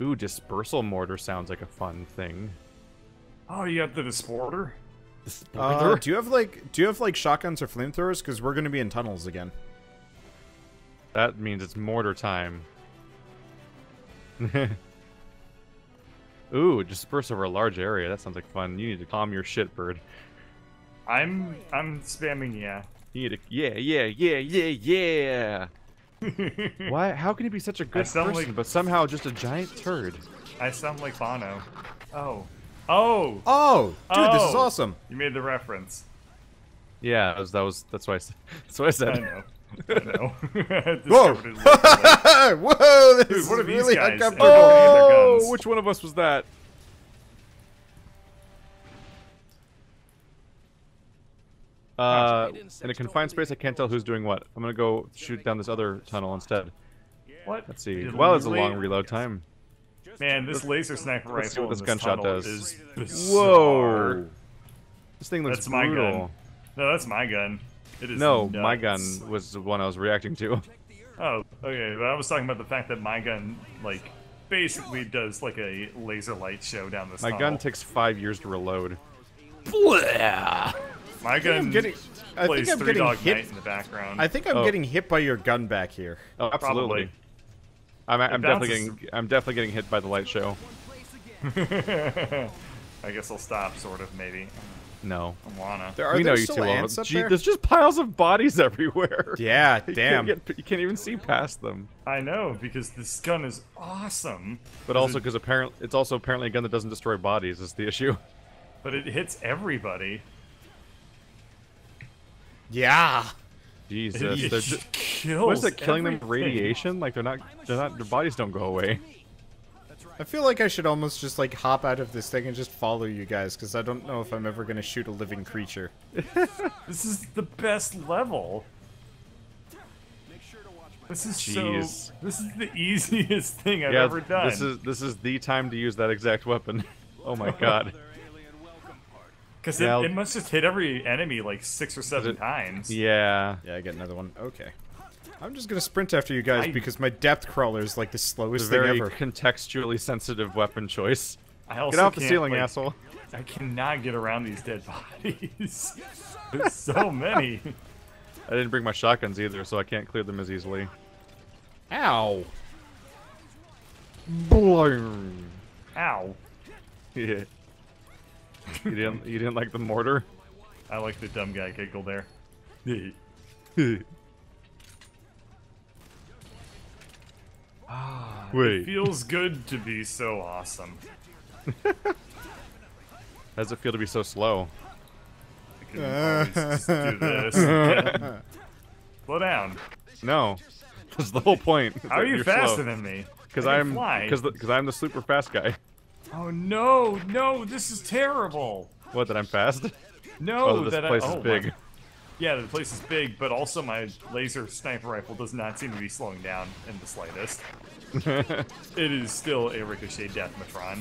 Ooh, dispersal mortar sounds like a fun thing. Oh, you have the disporter? Do you have like shotguns or flamethrowers? Because we're gonna be in tunnels again. That means it's mortar time. Ooh, disperse over a large area. That sounds like fun. You need to calm your shit, bird. I'm spamming yeah. You need to yeah. Why? How can he be such a good person, but somehow just a giant turd? I sound like Bono. Oh, dude, this is awesome. You made the reference. Yeah, that's what I said. I know. I know. Whoa! Whoa! This Dude, is what are these really guys? uncomfortable. Oh, which one of us was that? In a confined space, I can't tell who's doing what. I'm gonna go shoot down this other tunnel instead. What? Let's see. Well, it's a long reload time. Man, this laser sniper Let's see rifle what in this gunshot tunnel does. is bizarre. Whoa! This thing looks That's my brutal. gun. No, that's my gun. It is No, nuts. my gun was the one I was reacting to. Oh, okay. But I was talking about the fact that my gun, like, basically does like a laser light show down this My tunnel. gun takes 5 years to reload. My gun plays Three Dog Night in the background. I think I'm getting hit by your gun back here. Oh, absolutely. Probably. I'm definitely getting hit by the light show. I guess I'll stop, sort of, maybe. No. I wanna. We know you too well. Gee, there's just piles of bodies everywhere. Yeah, damn. You can't even see past them. I know, because this gun is awesome. But also because it's also apparently a gun that doesn't destroy bodies is the issue. But it hits everybody. Yeah. Jesus, It they're just, kills what is it? Killing them with everything. radiation? Like their bodies don't go away. I feel like I should almost just like hop out of this thing and just follow you guys, because I don't know if I'm ever gonna shoot a living creature. This is the best level. This is Jeez. This is the easiest thing I've ever done. This is the time to use that exact weapon. Oh my god. Because it must just hit every enemy like 6 or 7 times. Yeah. Yeah, I get another one. Okay. I'm just gonna sprint after you guys because my depth crawler is like the slowest thing Very ever. contextually sensitive weapon choice. I also get off the can't, ceiling, like, asshole. I cannot get around these dead bodies. There's so many. I didn't bring my shotguns either, so I can't clear them as easily. Ow! Boing. Ow. Yeah. You didn't like the mortar? I like the dumb guy giggle there. Wait. It feels good to be so awesome. How does it feel to be so slow? I can always just do this. Slow down. No. That's the whole point. How are you faster than me? Because I'm the super fast guy. Oh no, no, this is terrible. What, that I'm fast? No, Oh, this that place is big. Yeah, the place is big, but also my laser sniper rifle does not seem to be slowing down in the slightest. It is still a ricochet deathmatron.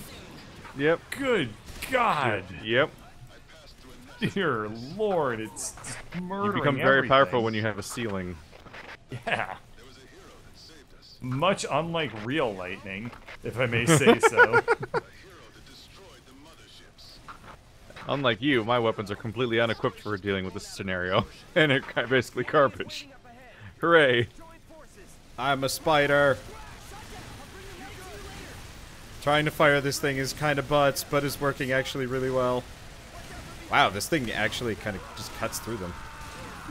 Yep. Good God! Yep. Dear Lord, it's just murdering You become very everything. powerful when you have a ceiling. Yeah. Much unlike real lightning, if I may say so. Unlike you, my weapons are completely unequipped for dealing with this scenario, and are basically garbage. Hooray! I'm a spider. Trying to fire this thing is kind of butts, but is working actually really well. Wow, this thing actually kind of just cuts through them.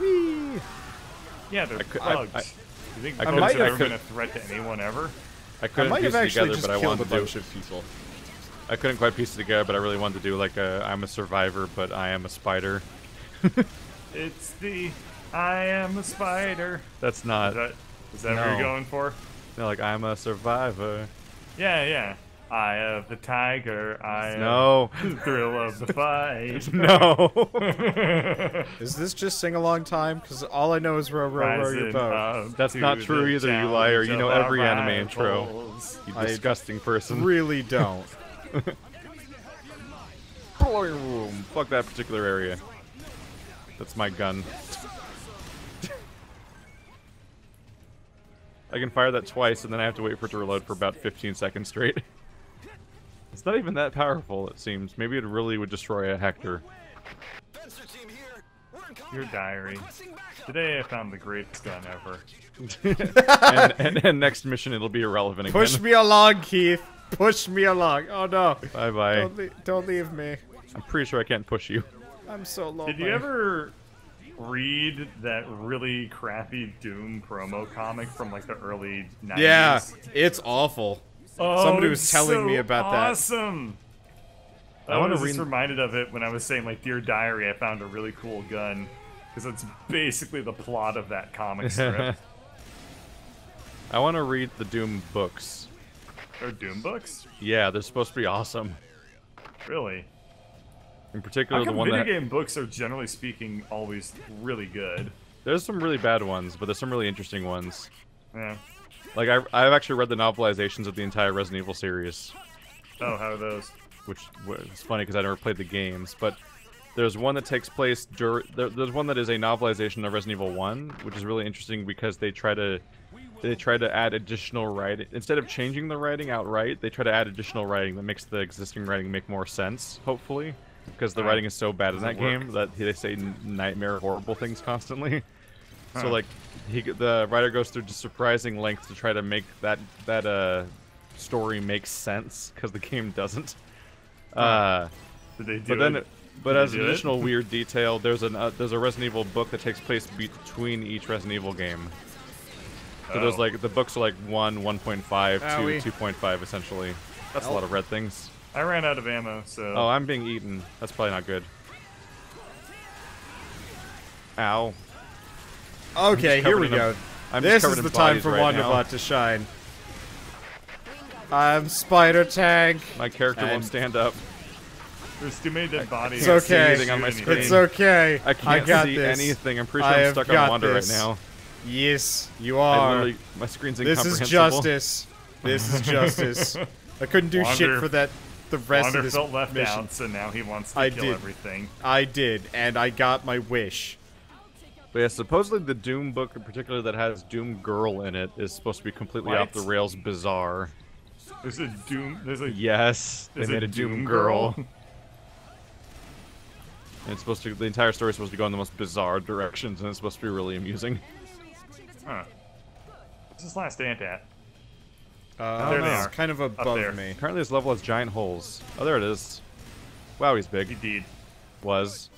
Whee! Yeah, they're bugs. You think I bugs could- have I ever could- been a threat to anyone ever? I I couldn't might piece have it actually together, just but I killed wanted a to. bunch of people. I couldn't quite piece it together, but I really wanted to do like a I'm a survivor, but I am a spider. It's the I am a spider. That's not. Is that what No. you're going for? No, like I'm a survivor. Yeah, yeah. Eye of the tiger. No. The thrill of the fight. No. Is this just sing-along time? Because all I know is row, row, row your Rising boat. up That's to not true the either, you liar. You challenge know of every our anime intro. rivals. You I disgusting person. Really don't. Boom. Fuck that particular area. That's my gun. I can fire that twice, and then I have to wait for it to reload for about 15 seconds straight. It's not even that powerful, it seems. Maybe it really would destroy a Hector. Your diary. Today I found the greatest gun ever. and next mission it'll be irrelevant again. Push me along, Keith. Push me along. Oh no. Bye-bye. Don't leave me. I'm pretty sure I can't push you. I'm so lonely. Did you ever read that really crappy Doom promo comic from like the early 90s? Yeah, it's awful. Oh, Somebody was telling me about that. Awesome. I was just reminded of it when I was saying, like, Dear Diary, I found a really cool gun. Because it's basically the plot of that comic strip. I want to read the Doom books. They're Doom books? Yeah, they're supposed to be awesome. Really? In particular, How the come one video that... game books are, generally speaking, always really good? There's some really bad ones, but there's some really interesting ones. Yeah. Like, I've actually read the novelizations of the entire Resident Evil series. Oh, how are those? Which is funny because I never played the games, but there's one that takes place there's one that is a novelization of Resident Evil 1, which is really interesting because they try to add additional writing. Instead of changing the writing outright, they try to add additional writing that makes the existing writing make more sense, hopefully. Because the writing is so bad in that game that they say nightmare horrible things constantly. So like the writer goes through just surprising lengths to try to make that story make sense because the game doesn't. Did they do it? But as an additional weird detail, there's a Resident Evil book that takes place between each Resident Evil game. So there's like the books are like 1, 1.5, 2, 2.5 essentially. That's a lot of red things. I ran out of ammo, so... Oh, I'm being eaten. That's probably not good. Ow. Okay, here we go. This is the time for Wanderbot to shine. I'm Spider Tank. My character won't stand up. There's too many dead bodies. It's okay. Anything on my screen. It's okay. I can't see anything. I'm pretty sure I'm stuck on Wander right now. Yes, you are. My screen's This incomprehensible. is justice. This is justice. I couldn't do shit for that. The rest of this felt left mission. out, so now he wants to kill everything. I did, and I got my wish. But yeah, supposedly the Doom book in particular that has Doom Girl in it is supposed to be completely off the rails bizarre. There's a Doom... Yes, they made a Doom Girl. And it's supposed to... The entire story is supposed to go in the most bizarre directions, and it's supposed to be really amusing. Huh. What's this last ant at? There they are. Kind of above me. Apparently this level has giant holes. Oh, there it is. Wow, he's big. Indeed. Was.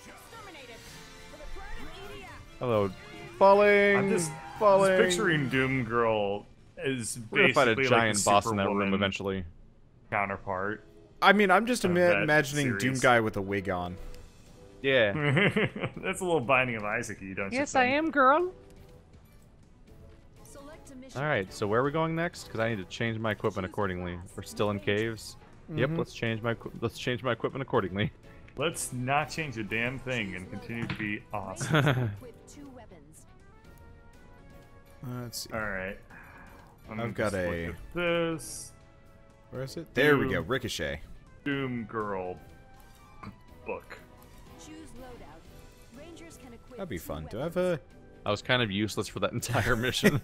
Hello. Falling! I'm just picturing Doom Girl as We're gonna fight a basically giant like boss in that room eventually. Counterpart. I mean, I'm just imagining Doom Guy with a wig on. Yeah. That's a little Binding of Isaac, you don't you Yes, I am, girl. Alright, so where are we going next? Because I need to change my equipment accordingly. We're still in caves. Yep, let's change my equipment accordingly. Let's not change a damn thing and continue to be awesome. Let's see. Alright. I've got a... This... Where is it? There we go. Ricochet. Doom Girl book. That'd be fun. Do I have a... I was kind of useless for that entire mission.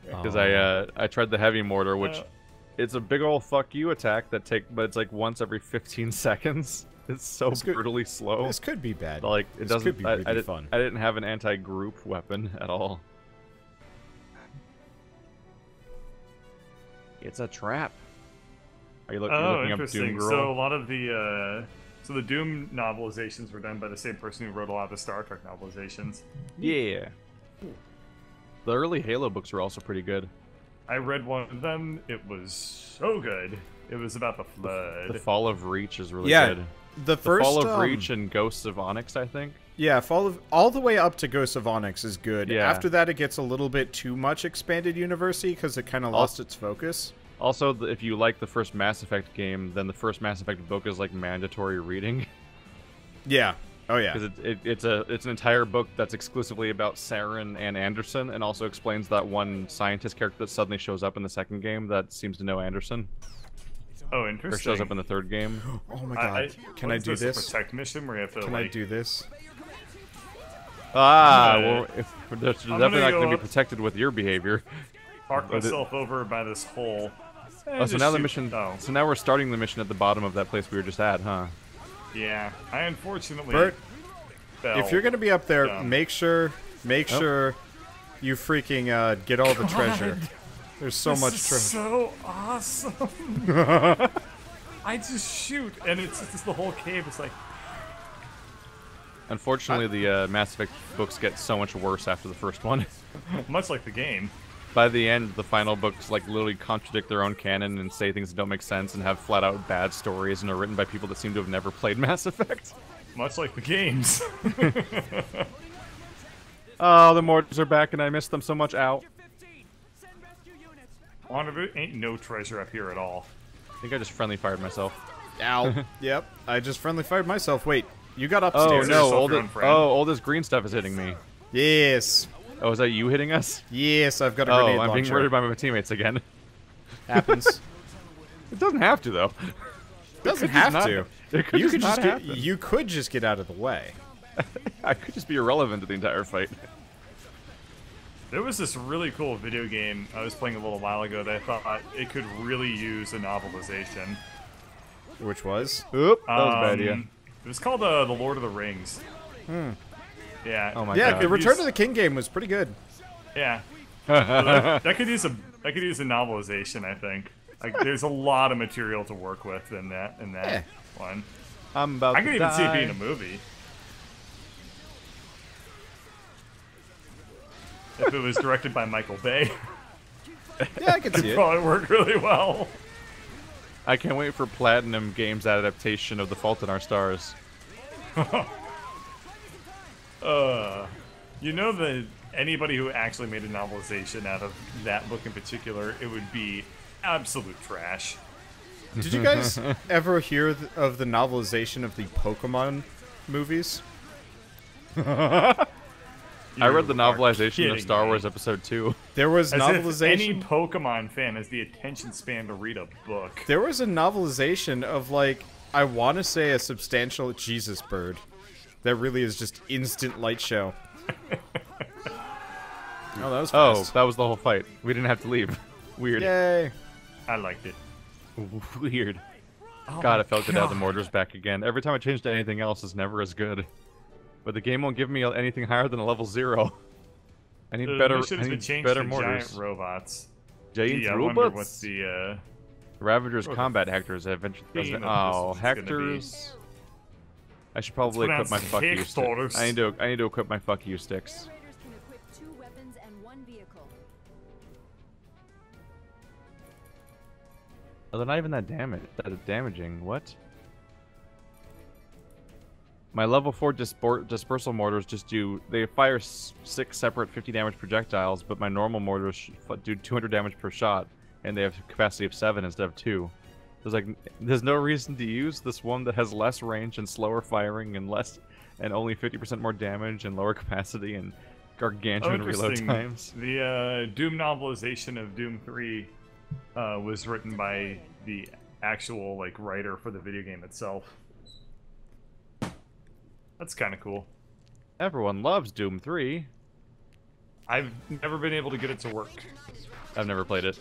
Because I tried the heavy mortar, which... It's a big ol' fuck you attack but it's like once every 15 seconds. It's so brutally slow. This could be bad. But like it doesn't. Could be really fun. I didn't have an anti-group weapon at all. It's a trap. Are you looking up Doom Girl? So a lot of the the Doom novelizations were done by the same person who wrote a lot of the Star Trek novelizations. Yeah. The early Halo books were also pretty good. I read one of them. It was so good. It was about the Flood. The Fall of Reach is really good. The Fall of Reach and Ghosts of Onyx, I think. Yeah, all the way up to Ghosts of Onyx is good. Yeah. After that, it gets a little bit too much expanded university because it kind of lost its focus. Also, if you like the first Mass Effect game, then the first Mass Effect book is like mandatory reading. Yeah. Oh yeah. Because it's an entire book that's exclusively about Saren and Anderson, and also explains that one scientist character that suddenly shows up in the second game that seems to know Anderson. Oh, interesting. Or shows up in the third game. Oh my god. Can I do this? A protect mission where you have to, Can I do this? Well, there's definitely not going to be protected with your behavior. Park myself over by this hole. Oh, so now the mission. Oh. So now we're starting the mission at the bottom of that place we were just at, huh? Yeah, I unfortunately. Bert, fell. if you're gonna be up there, Dumb. make sure you freaking get all the treasure. There's so much treasure. So awesome. I just shoot, and it's just the whole cave. It's like. Unfortunately, the Mass Effect books get so much worse after the first one. Much like the game. By the end, the final books like literally contradict their own canon and say things that don't make sense and have flat-out bad stories and are written by people that seem to have never played Mass Effect. Much like the games. Oh, the mortars are back and I missed them so much. Ow. Wanderbots ain't no treasure up here at all. I think I just friendly fired myself. Ow. Yep, I just friendly fired myself. Wait, you got Oh upstairs. no, yourself your own friend. all this green stuff is hitting me. Yes. Oh, is that you hitting us? Yes, I've got a grenade Oh, I'm being launcher. murdered by my teammates again. Happens. It doesn't have to though. Doesn't It could have just to. not- It could You just could not just get, happen. you could just get out of the way. I could just be irrelevant to the entire fight. There was this really cool video game I was playing a little while ago that I thought it could really use a novelization. Which was? Oop, that was a bad idea. It was called The Lord of the Rings. Yeah. Oh my Yeah, god. the Return to the King game was pretty good. Yeah. that could use a novelization, I think. Like, there's a lot of material to work with in that Yeah. one. I'm about I to could even see it die. being a movie. If it was directed by Michael Bay, Yeah, I can see it'd it. probably work really well. I can't wait for Platinum Games' adaptation of The Fault in Our Stars. You know that anybody who actually made a novelization out of that book in particular, it would be absolute trash. Did you guys ever hear of the novelization of the Pokemon movies? I read the You are novelization of kidding Star me. Wars Episode 2. There was As if novelization. any Pokemon fan has the attention span to read a book. There was a novelization of, like, I want to say a substantial Jesus bird. That really is just instant light show. Oh, that was Oh, fast. that was the whole fight. We didn't have to leave. Weird. Yay. I liked it. Weird. Oh God, my I felt good to have the God. mortars back again. Every time I change to anything else, it's never as good. But the game won't give me anything higher than a level 0. I need The better. mission I has been need changed better to mortars. giant robots. Giant Gee, I wonder robots. what the Ravagers what the combat Hectors have eventually. theme of Oh, this is gonna be. Hectors. I should probably equip pronounced my fuck you stick. Hectors. I need to equip my fuck you sticks. Soldiers can equip 2 weapons and 1 vehicle. Oh, they're not even that damaging. What? My level 4 dispersal mortars just do. They fire 6 separate 50 damage projectiles, but my normal mortars do 200 damage per shot, and they have a capacity of 7 instead of 2. There's no reason to use this one that has less range and slower firing and only 50% more damage and lower capacity and gargantuan reload interesting. times. The Doom novelization of Doom 3 was written by the actual writer for the video game itself. That's kind of cool. Everyone loves Doom 3. I've never been able to get it to work. I've never played it.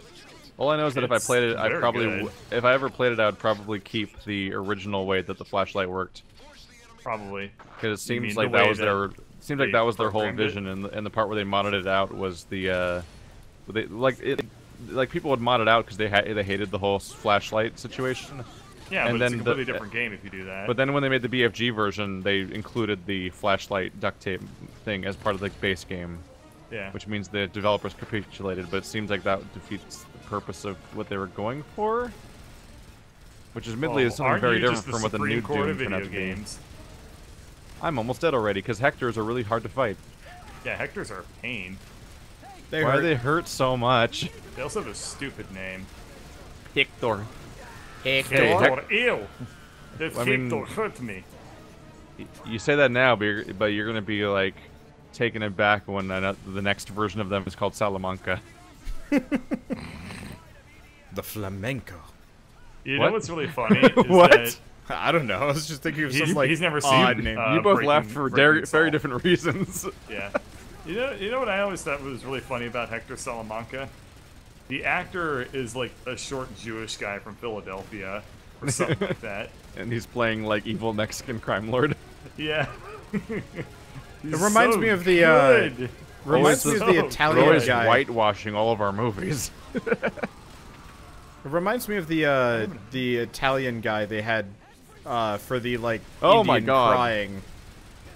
All I know is that if I It's played it, I'd very probably, good. if I ever played it, I would probably keep the original way that the flashlight worked. Probably. Because it You mean seems the like that way was their, seems like they that was their whole programmed it? vision, and the part where they modded it out was the, like people would mod it out because they hated the whole flashlight situation. Yeah, And but it's a then completely different game if you do that. But then when they made the BFG version, they included the flashlight duct tape thing as part of the base game, yeah. which means the developers capitulated. But it seems like that defeats the purpose of what they were going for, which admittedly is something aren't very you different just the from what the Supreme new Court Doom of turned out video to be. games. I'm almost dead already because Hectors are really hard to fight. Yeah, Hectors are a pain. They Why hurt. do they hurt so much? They also have a stupid name. Hector. Hector, ew! This I mean- Hector hurt me. You say that now, but you're gonna be like taken aback when the next version of them is called Salamanca. The flamenco. You What? know what's really funny? Is What? That I don't know. I was just thinking of some he's never seen odd name. You both Breaking- laughed for Breaking very Saul. different reasons. Yeah. You know what I always thought was really funny about Hector Salamanca? The actor is like a short Jewish guy from Philadelphia or something like that. And he's playing like evil Mexican crime lord. Yeah. It reminds me of the reminds me of the They're Italian always guy. whitewashing all of our movies. It reminds me of the Italian guy they had for the like Oh Indian my God. crying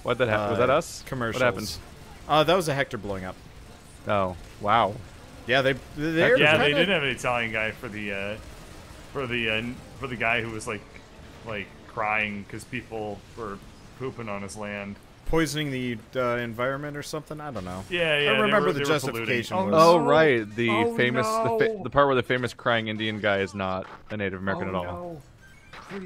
What that happened? Was that us? commercials. What happened? That was a Hector blowing up. Oh, wow. Yeah, they Yeah, they kinda- did have an Italian guy for the guy who was like crying because people were pooping on his land. poisoning the environment or something. I don't know. Yeah, I they remember were- the they were justification polluting. was. Oh, no. right. The Oh, famous, no. the part where the famous crying Indian guy is not a Native American Oh, at all. no.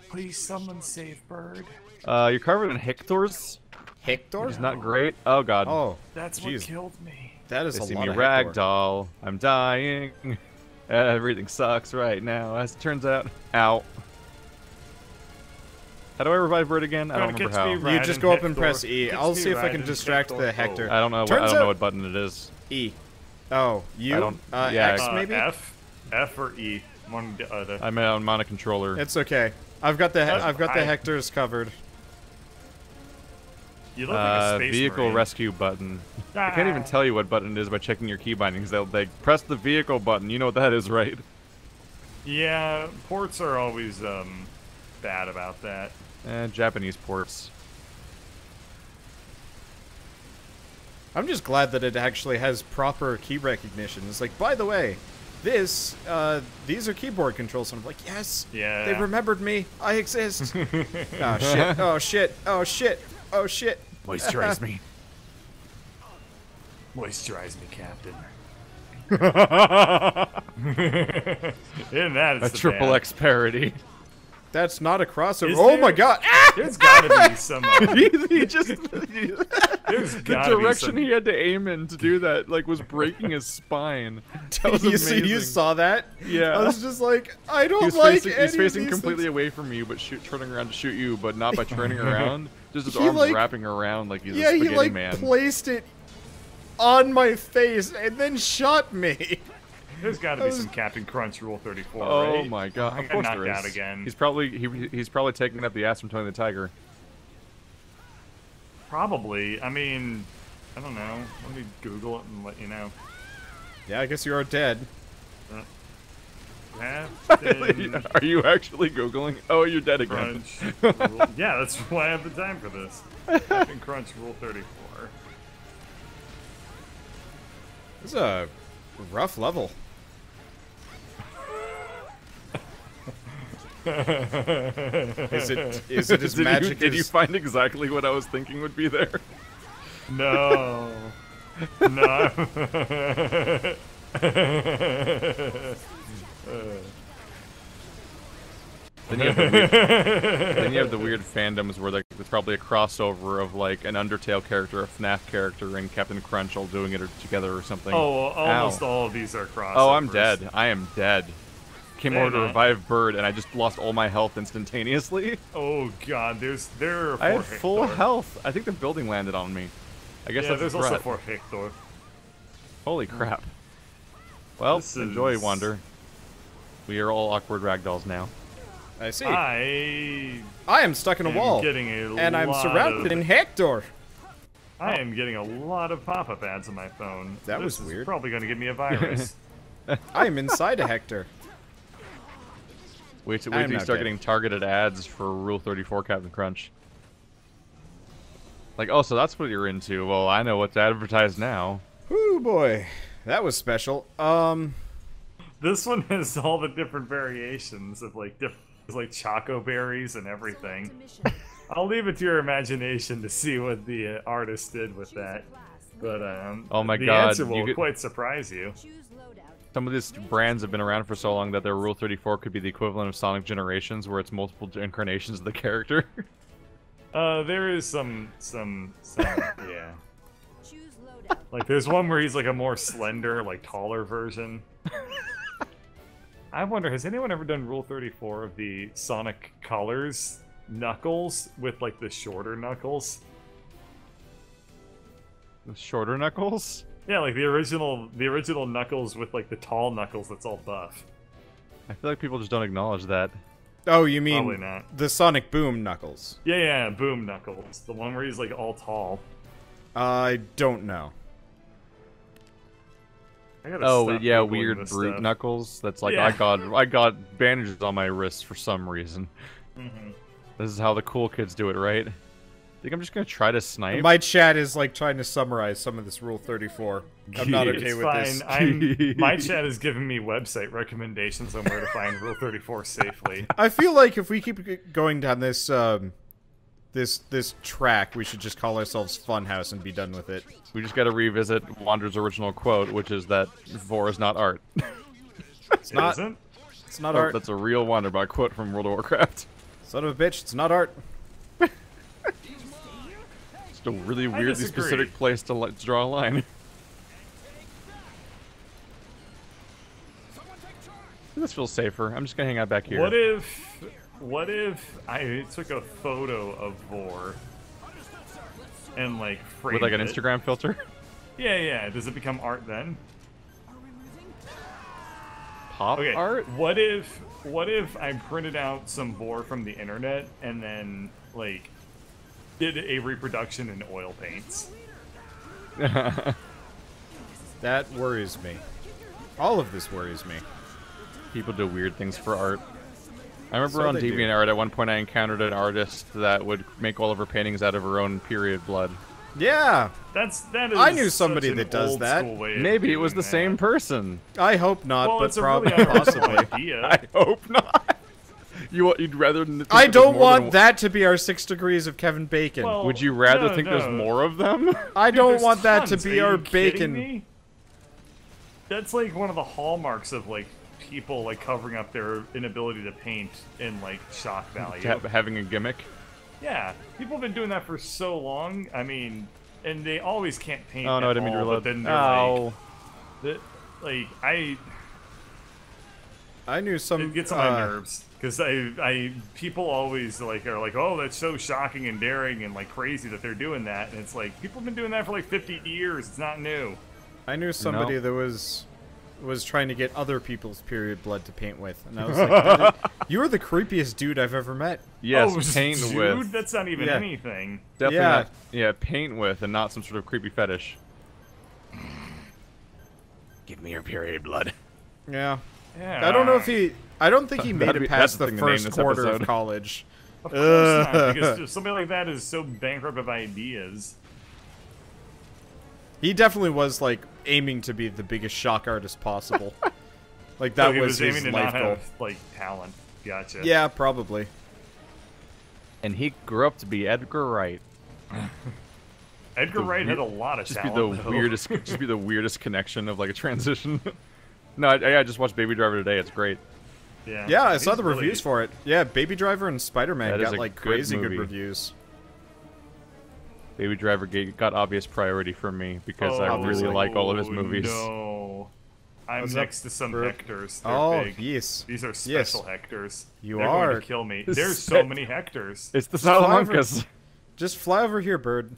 Please, someone save Bird. You're covered in Hectors. Hector? It's not great. Oh God. Oh, That's jeez. what killed me. That is They a see lot me of Hector. ragdoll. I'm dying. Everything sucks right now, as it turns out. Ow. How do I revive Bird again? I don't Gotta remember catch how. me You just go up and Hector. press E. Catch I'll me see if I can riding distract Hector. the Hector. I don't know. I Turns don't know out- what button it is. E. Oh, U? I don't- yeah, X maybe? F or E. One, the I'm on a controller. It's okay. I've got the I- Hectors covered. You look like a space vehicle marine. rescue button. I can't even Ah. tell you what button it is by checking your key bindings. They'll press the vehicle button. You know what that is, right? Yeah, ports are always bad about that. Japanese ports. I'm just glad that it actually has proper key recognition. It's like, by the way, these are keyboard controls. And I'm like, yes, Yeah. they remembered me. I exist. Oh shit! Oh shit! Oh shit! Oh shit! Moisturize me. Moisturize me, Captain. Isn't that A it's the triple band. X parody. That's not a crossover. Is Oh there? my god! Ah! There's gotta be some. he just There's the gotta be direction some. he had to aim in to do that was breaking his spine. That was you amazing. saw that? Yeah. I was just like, I don't He's like facing, any he's of facing these completely things. away from you, but turning around to shoot you, but not by turning around. Just his He, arms like- wrapping around like he's Yeah, a he spaghetti like man. placed it on my face and then shot me. There's gotta That be was- some Captain Crunch Rule 34. Oh right? my god! I Of got course knocked there out is. again. He's probably taking up the ass from Tony the Tiger. Probably. I mean, I don't know. Let me Google it and let you know. Yeah, I guess you are dead. Captain Are you actually googling? Oh, you're dead again. Crunch. Rule. Yeah, that's why I have the time for this. Captain Crunch Rule 34. This is a rough level. Is it as magic Did you as... find exactly what I was thinking would be there? No. No. Then you have the weird fandoms where like there's probably a crossover of like an Undertale character, a FNAF character, and Captain Crunch all doing it together or something. Oh, almost Ow. all of these are crossovers. Oh, I'm dead. I am dead. Came Hey, over to man. revive Bird, and I just lost all my health instantaneously. Oh god, there are I had 4 full Hector. health. I think the building landed on me. I guess Yeah, that's there's a also threat. 4 Hector. Holy crap. Well, This enjoy, is- Wander. We are all awkward ragdolls now. I see. I I am stuck in a am wall. getting a And I'm lot surrounded of, in Hector. I am getting a lot of pop-up ads on my phone. That was This is weird. probably going to give me a virus. I am inside a Hector. Wait till I'm you not start dead. getting targeted ads for Rule 34 Captain Crunch. Like, oh, so that's what you're into. Well, I know what's advertised now. Ooh boy. That was special. This one has all the different variations of like different, like choco berries and everything. I'll leave it to your imagination to see what the artist did with that. But Oh my the God, answer will you could- quite surprise you. Choose loadout. Some of these brands have been around for so long that their Rule 34 could be the equivalent of Sonic Generations, where it's multiple incarnations of the character. There is some yeah. Choose loadout. Like there's one where he's like a more slender, like taller version. I wonder, has anyone ever done Rule 34 of the Sonic Colors Knuckles with like the shorter Knuckles? With shorter Knuckles? Yeah, like the original Knuckles with like the tall Knuckles that's all buff. I feel like people just don't acknowledge that. Oh, you Probably mean not. the Sonic Boom Knuckles? Yeah, Boom Knuckles. The one where he's like all tall. I don't know. I gotta Oh stop yeah, Googling weird this brute stuff. Knuckles. That's like Yeah. I got bandages on my wrists for some reason. Mhm. This is how the cool kids do it, right? Think I'm just gonna try to snipe? My chat is like trying to summarize some of this Rule 34. I'm not okay It's with fine. this. My chat is giving me website recommendations on where to find Rule 34 safely. I feel like if we keep going down this this track, we should just call ourselves Funhouse and be done with it. We just gotta revisit Wander's original quote, which is that vor is not art. It's not. Isn't? It's not Oh, art. that's a real Wanderbot quote from World of Warcraft. Son of a bitch. It's not art. Just a really weirdly disagree. specific place to draw a line. This feels safer. I'm just gonna hang out back here. What if I took a photo of Vor and like framed With like an it? Instagram filter? Yeah. Does it become art then? Pop Okay. art? What if I printed out some Vor from the internet and then like did a reproduction in oil paints? That worries me. All of this worries me. People do weird things for art. I remember So on they do. DeviantArt at one point I encountered an artist that would make all of her paintings out of her own period blood. Yeah. That is. I knew such somebody an that does old that. school way of Maybe it was doing the same that. person. I hope not, Well, but it's a probably really unoriginal possibly. idea. I hope not. You'd rather think I there's don't more want than- that to be our 6 degrees of Kevin Bacon. Well, Would you rather no, think there's no. more of them? I Dude, don't there's want that to tons. be Are our you kidding bacon. me? That's like one of the hallmarks of like people like covering up their inability to paint in like shock value. Having a gimmick? Yeah, people have been doing that for so long. I mean, and they always can't paint. Oh no, I at didn't mean to all, reload. But then they're Ow. like I knew some. it gets on my nerves because people always like are like, oh, that's so shocking and daring and like crazy that they're doing that, and it's like people have been doing that for like 50 years. It's not new. I knew somebody No. that was trying to get other people's period blood to paint with, and I was like, "You are the creepiest dude I've ever met." Yes, oh, paint dude, with. that's not even Yeah. anything. Definitely Yeah. not. Yeah, paint with and not some sort of creepy fetish. Give me your period blood. Yeah. Yeah, I don't know if he. I don't think he made That'd it be- past that's the the thing to name first this quarter of episode. college. Of course not, because somebody like that is so bankrupt of ideas. He definitely was like aiming to be the biggest shock artist possible. Like So that he was his aiming to life not goal. have like talent. Gotcha. Yeah, probably. And he grew up to be Edgar Wright. Edgar The Wright had a weird- lot of Just be talent. the though. weirdest. Just be the weirdest connection of like a transition. No, I just watched Baby Driver today. It's great. Yeah, I saw he's the really- reviews for it. Yeah, Baby Driver and Spider-Man That is got a like good crazy good movie. reviews. Baby Driver got obvious priority from me because I Oh, really like all of his oh, movies. No. I'm What's up, next to some Bert? Hectors. They're Oh, big. yes. These are Yes. special Hectors. You They're are. going to kill me. There's so many Hectors. It's the fly over- Salamanca's. Just fly over here, bird.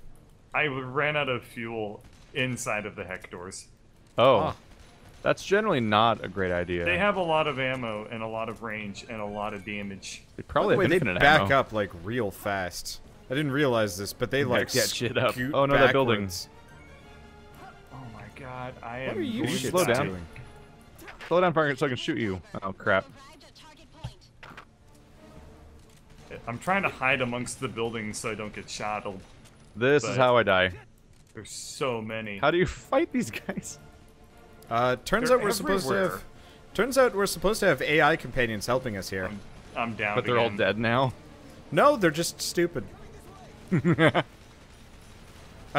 I ran out of fuel inside of the Hectors. Oh, Ah. that's generally not a great idea. They have a lot of ammo and a lot of range and a lot of damage. They By probably the way, have they infinite back ammo. up like real fast. I didn't realize this, but they like get shit up. scoot Oh, no, that building. backwards. Oh my god, I What am are you going shit slow to down? doing? Slow down, so I can shoot you. Oh crap! I'm trying to hide amongst the buildings so I don't get shot. This is But- how I die. There's so many. How do you fight these guys? Turns They're out we're supposed to everywhere. have. Turns out we're supposed to have AI companions helping us here. I'm down. But they're all again. dead now. No, they're just stupid. I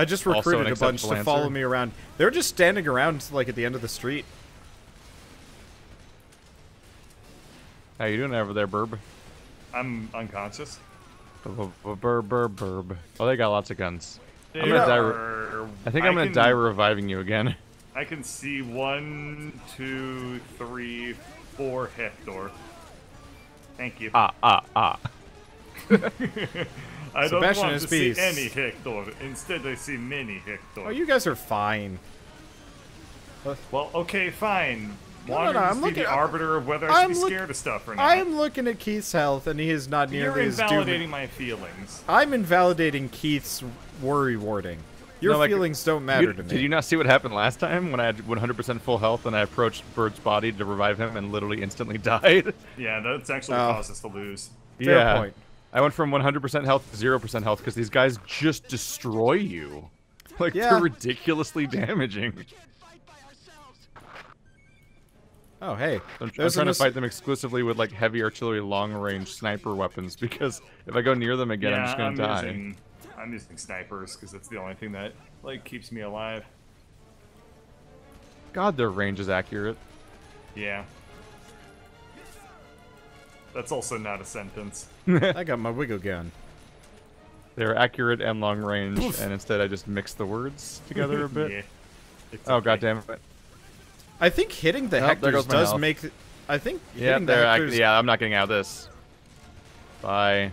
just Also recruited an a bunch acceptable to follow answer. me around. They were just standing around like at the end of the street. How you doing over there, Burb? I'm unconscious. Burb. Oh, they got lots of guns. I'm They gonna die. are- I think I'm gonna can- die reviving you again. I can see 1, 2, 3, 4 Hector. Thank you. Ah. I don't Sebastian want is to see peace. any Hector. Instead, I see many Hector. Oh, you guys are fine. Well, okay, fine. No, Wander I'm just be looking- the arbiter of whether I should be I'm scared of stuff or not. I'm looking at Keith's health, and he is not You're nearly as doom. invalidating my feelings. I'm invalidating Keith's worry warding. Your No, like, feelings don't matter to me. Did you not see what happened last time when I had 100% full health and I approached Bird's body to revive him and literally instantly died? Yeah, that's actually what caused us to lose. Fair Yeah. point. I went from 100% health to 0% health because these guys just destroy you. Like, Yeah. they're ridiculously damaging. Oh, hey. I'm There's trying an to fight them exclusively with, like, heavy artillery long-range sniper weapons because if I go near them again, I'm just gonna die. I'm using snipers because that's the only thing that like keeps me alive. God, their range is accurate. Yeah. That's also not a sentence. I got my wiggle gun. They're accurate and long range, and instead I just mix the words together a bit. Yeah. It's Oh, okay. goddamn it. I think hitting the Oh, there Hectors goes my does health. make... I think Yeah, hitting the they're Hectors... yeah, I'm not getting out of this. Bye.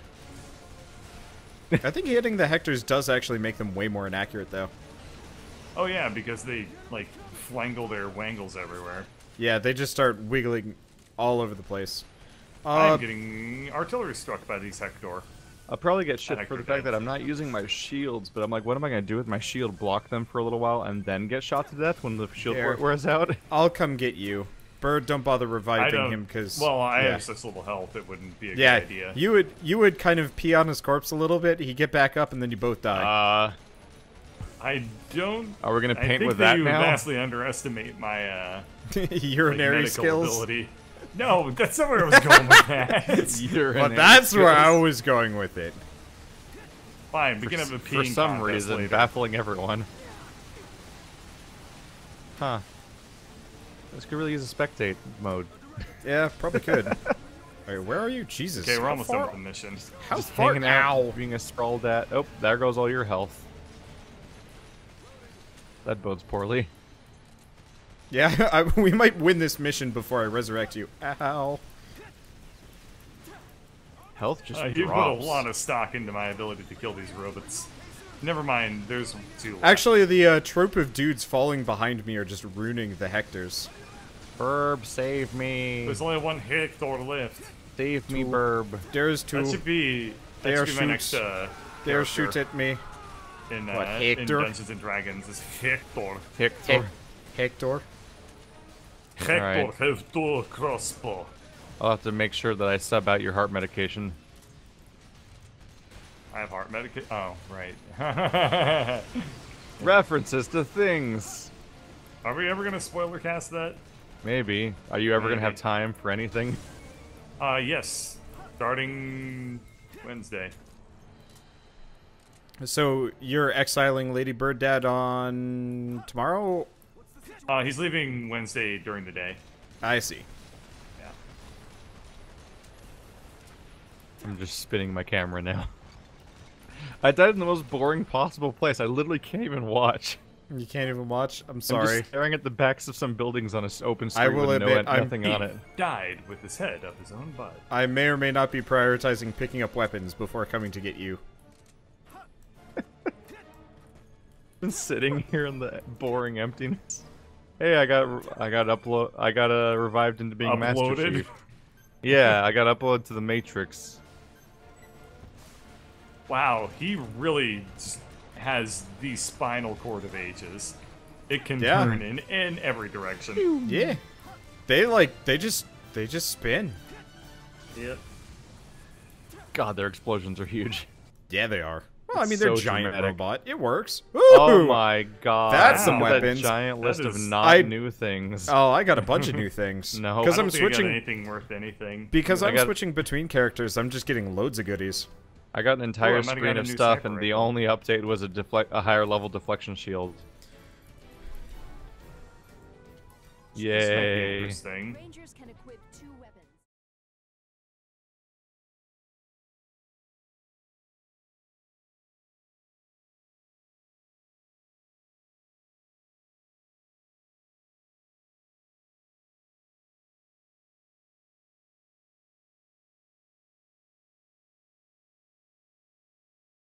I think hitting the Hectors does actually make them way more inaccurate, though. Oh yeah, because they like flangle their wangles everywhere. Yeah, they just start wiggling all over the place. I'm getting artillery struck by these Hector. I'll probably get shit Hector for the fact dead. that I'm not using my shields, but I'm like, what am I gonna do with my shield? Block them for a little while and then get shot to death when the shield Here. wears out? I'll come get you. Bird, don't bother I reviving don't. him, because... Well, I yeah. have such little health, it wouldn't be a Yeah, good idea. you would kind of pee on his corpse a little bit, he'd get back up, and then you both die. I don't. Are we gonna I paint think with that that you now? vastly underestimate my like, Urinary medical skills. ability. No, that's not where I was going with that. Well, that's where I was going with it. Fine, we can have a For peeing some contest reason, later. baffling everyone. Huh. This could really use a spectate mode. Yeah, probably could. Alright, where are you? Jesus. Okay, we're how almost far, done with the mission. How Just far hanging out, Ow. being a sprawled at. Oh, there goes all your health. That bodes poorly. Yeah, we might win this mission before I resurrect you. Ow. Health just You put drops. a lot of stock into my ability to kill these robots. Never mind, there's two left. Actually, the troop of dudes falling behind me are just ruining the Hectors. Burb, save me. There's only one Hector left. Save me, Burb. There's two. That should be Dare my next Dare character shoot at me. in, What, in Hector? Dungeons and Dragons is Hector. Hector. Hector. Hector Alright. has two crossbow. I'll have to make sure that I sub out your heart medication. I have heart medication. Oh, right. References to things. Are we ever gonna spoiler cast that? Maybe. Are you ever gonna have Maybe. time for anything? Yes. Starting Wednesday. So, you're exiling Lady Bird Dad on tomorrow? He's leaving Wednesday during the day. I see. Yeah. I'm just spinning my camera now. I died in the most boring possible place. I literally can't even watch. You can't even watch? I'm I'm sorry. just staring at the backs of some buildings on an open street I will with admit, I'm- nothing on it. Died with his head up his own butt. I may or may not be prioritizing picking up weapons before coming to get you. Been sitting here in the boring emptiness. Hey, I got revived into being Master Uploaded? Chief. Yeah, I got uploaded to the Matrix. Wow, he really just has the spinal cord of ages. It can Yeah. turn in every direction. Yeah. They just spin. Yep. God, their explosions are huge. Yeah, they are. Well, I It's mean, they're so giant dramatic. robot. It works. Oh Ooh! my god. That's some Look at weapons. That giant list That of is- not I- new things. Oh, I got a bunch of new things. No. Because I I'm don't think I got switching. anything worth anything. Because I I'm got- switching between characters, I'm just getting loads of goodies. I got an entire Ooh, I might've screen got a of new stuff, sniper and the rifle. only update was a higher level deflection shield. This might be Yay. interesting. Rangers can equip 2 weapons.